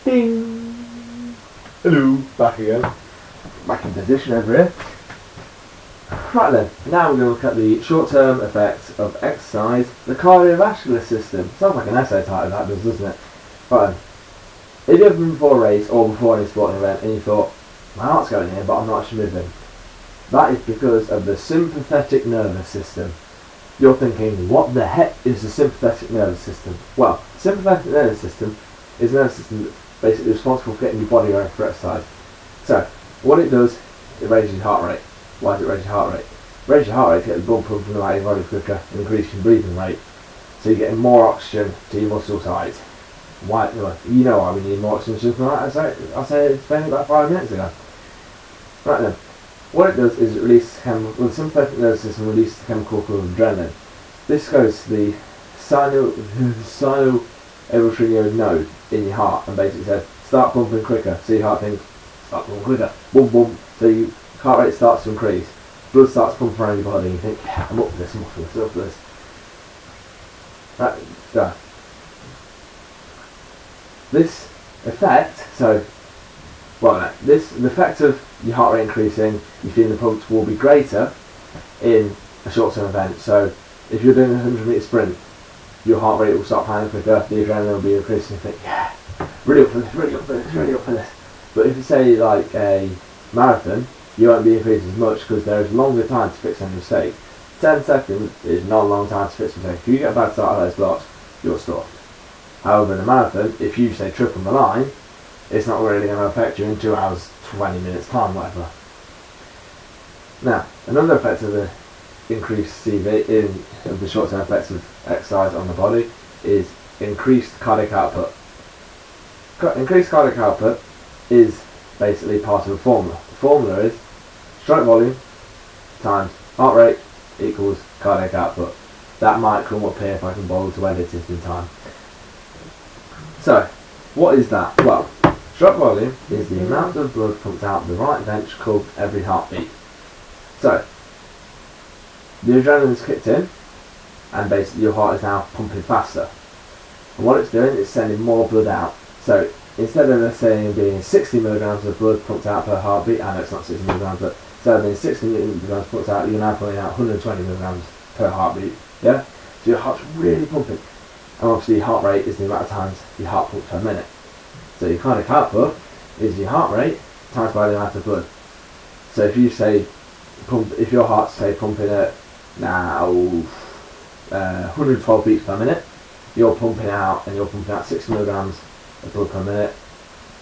Ting! Hello, back again. Back in position over here. Right then, now we're going to look at the short-term effects of exercise, the cardiovascular system. Sounds like an essay title, that does, doesn't it? Right then, if you've been before a race or before any sporting event and you thought, my heart's going here but I'm not actually moving, that is because of the sympathetic nervous system. You're thinking, what the heck is the sympathetic nervous system? Well, the sympathetic nervous system is a nervous system that's basically responsible for getting your body ready for exercise. So, what it does, it raises your heart rate. Why does it raise your heart rate? Raise your heart rate to get the blood pumping out your body quicker and increase your breathing rate. So you're getting more oxygen to your muscle size. Why? You know why we need more oxygen to the I said explained about 5 minutes ago. Right then, what it does is it releases the sympathetic nervous system releases a chemical called adrenaline. This goes to the sinoatrial node in your heart and basically says start pumping quicker. So your heart thinks start pumping quicker, boom boom. So your heart rate starts to increase, blood starts pumping around your body and you think, yeah, I'm up for this, I'm up for this, I'm up for this. Right, so this effect, the effect of your heart rate increasing, your feeling pumped will be greater in a short-term event. So if you're doing a 100-metre sprint, your heart rate will start pounding quicker, the adrenaline will be increasing, you think, yeah, really up for this, really up for this, really up for this. But if you say like a marathon, you won't be increasing as much because there is longer time to fix a mistake. 10 seconds is not a long time to fix a mistake. If you get a bad start of those blocks, you're stuffed. However, in a marathon, if you say trip on the line, it's not really going to affect you in 2 hours, 20 minutes time, whatever. Now, another effect of the increased CV of the short-term effects of exercise on the body is increased cardiac output. Increased cardiac output is basically part of a formula. The formula is stroke volume times heart rate equals cardiac output. That might come up here if I can bother to edit it in time. So, what is that? Well, stroke volume is the amount of blood pumped out the right ventricle every heartbeat. So, the adrenaline's kicked in and basically your heart is now pumping faster. And what it's doing is sending more blood out. So, instead of, let's say, being 60 milligrams of blood pumped out per heartbeat, I know it's not 60 milligrams, but instead of being 60 milligrams pumped out, you're now putting out 120 milligrams per heartbeat. Yeah? So your heart's really pumping. And obviously your heart rate is the amount of times your heart pumps per minute. So your cardiac output is your heart rate times by the amount of blood. So if you say, if your heart's say pumping at now 112 beats per minute, you're pumping out 60 milligrams of blood per minute.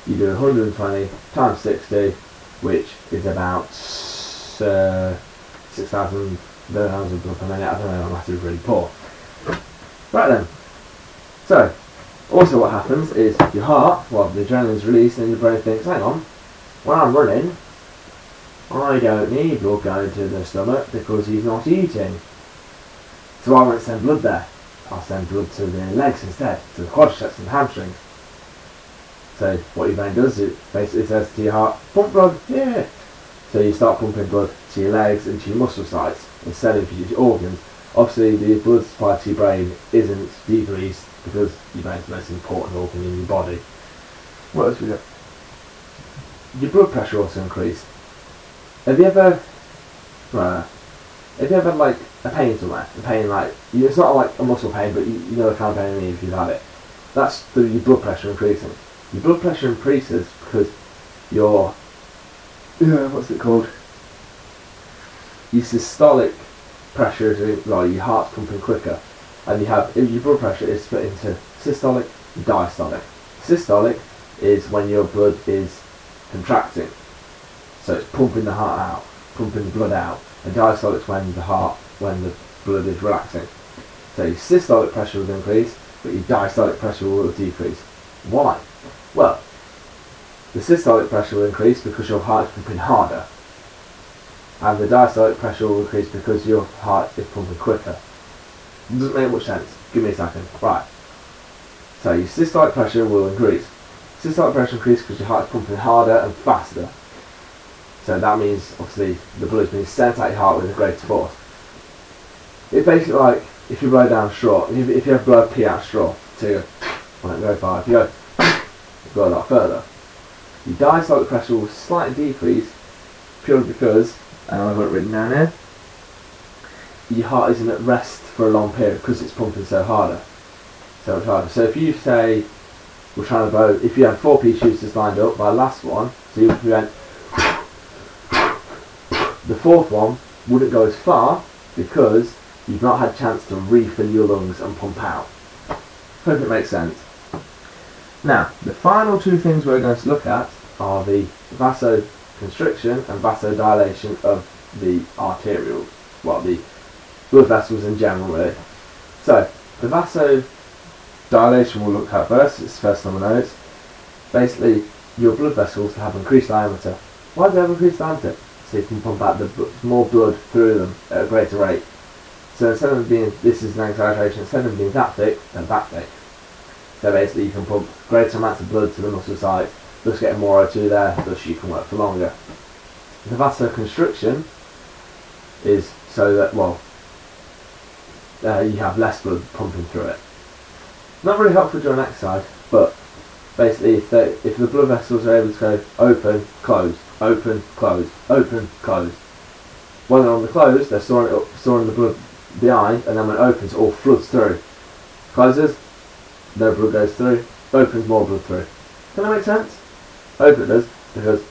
You do 120 times 60, which is about 6,000 milligrams of blood per minute. I don't know, my math is really poor. Right then. So, also what happens is your heart, well, the adrenaline's released and your brain thinks, hang on, when I'm running, I don't need blood going to the stomach because he's not eating. So I won't send blood there. I'll send blood to the legs instead, to the quadriceps and hamstrings. So what your brain does, it basically says to your heart, pump blood, yeah. So you start pumping blood to your legs and to your muscle sites instead of your organs. Obviously the blood supply to your brain isn't decreased because your brain's the most important organ in your body. What else we got? Your blood pressure also increased. Have you ever had like a pain somewhere? A pain like, it's not like a muscle pain, but you know the kind of pain I mean if you've had it. That's through your blood pressure increasing. Your blood pressure increases because your, what's it called? Your systolic pressure is, well, your heart's pumping quicker. And you have, your blood pressure is split into systolic and diastolic. Systolic is when your blood is contracting. So it's pumping the heart out, pumping the blood out. And diastolic is when the blood is relaxing. So your systolic pressure will increase, but your diastolic pressure will decrease. Why? Well, the systolic pressure will increase because your heart is pumping harder. And the diastolic pressure will increase because your heart is pumping quicker. It doesn't make much sense. Give me a second. Right. So your systolic pressure will increase. Systolic pressure increases because your heart is pumping harder and faster. So that means, obviously, the blood is being sent out your heart with a greater force. It's basically like if you blow down a straw, if you have blow a pee out a straw, so you go, well, go far. If you go, go a lot further. Your diastolic pressure will slightly decrease purely because, and I've got it written down here, your heart isn't at rest for a long period because it's pumping so much harder. So if you say, we're trying to blow, if you had 4 pea shooters lined up by the last one, so you went, the fourth one wouldn't go as far because you've not had a chance to refill your lungs and pump out. Hope it makes sense. Now, the final 2 things we're going to look at are the vasoconstriction and vasodilation of the arterial, well, the blood vessels in general, really. So, the vasodilation we'll look at first. It's the first on the notes. Basically, your blood vessels have increased diameter. Why do they have increased diameter? So you can pump out more blood through them at a greater rate. So instead of being, this is an exaggeration, instead of being that thick, they're that thick. So basically you can pump greater amounts of blood to the muscle site, thus getting more O2 there, thus you can work for longer. The vasoconstriction is so that, well, you have less blood pumping through it. Not really helpful during exercise, but basically if the blood vessels are able to go open, close, open, close, open, close. When they're on the close, they're storing the blood behind, and then when it opens, it all floods through. Closes, no blood goes through, opens, more blood through. Does that make sense? I hope it does, because,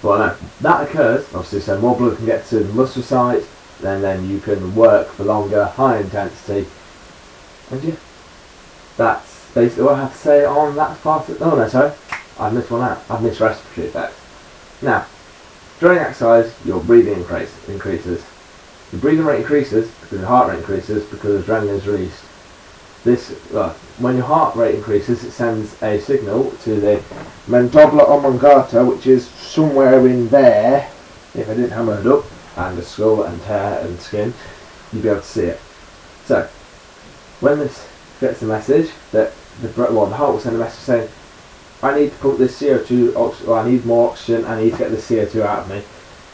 well, no, that occurs, obviously, so more blood can get to the muscle site, and then you can work for longer, high intensity, and yeah, that's basically what I have to say on that part of, oh no, sorry, I've missed one out, I've missed respiratory effects. Now, during exercise, your breathing increases. Your breathing rate increases because your heart rate increases because adrenaline is released. When your heart rate increases, it sends a signal to the mandibular oblongata, which is somewhere in there. If I didn't hammer it up, and the skull and hair and skin, you'd be able to see it. So, when this gets the message that the heart will send a message saying, I need to put this CO2, or I need more oxygen, I need to get this CO2 out of me.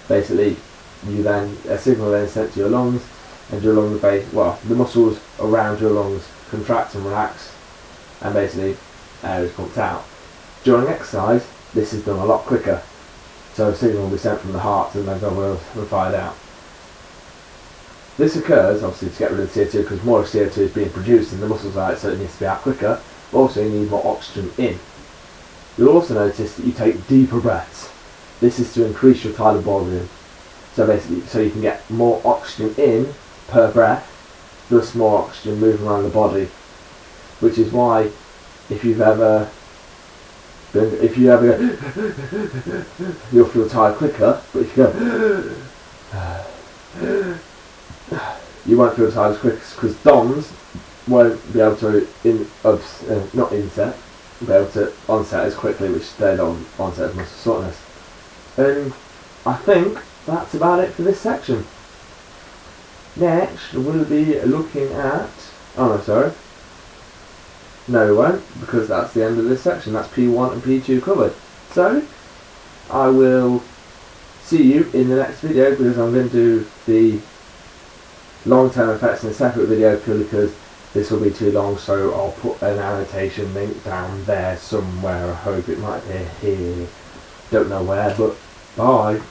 Basically, a signal then is sent to your lungs, and your lung base, the muscles around your lungs contract and relax, and basically air is pumped out. During exercise, this is done a lot quicker, so a signal will be sent from the heart to the mandibular and fired out. This occurs obviously to get rid of the CO2 because more CO2 is being produced in the muscle site, so it needs to be out quicker, but also you need more oxygen in. You'll also notice that you take deeper breaths. This is to increase your tidal volume. So basically, so you can get more oxygen in per breath, thus more oxygen moving around the body. Which is why, if you ever go, you'll feel tired quicker, but if you go, you won't feel tired as quick because DOMs won't be able to be able to onset as quickly, which they don't onset as muscle soreness. And I think that's about it for this section. Next we'll be looking at, no we won't, because that's the end of this section. That's P1 and P2 covered. So I will see you in the next video, because I'm going to do the long-term effects in a separate video purely because this will be too long, so I'll put an annotation link down there somewhere. I hope it might be here. Don't know where, but bye.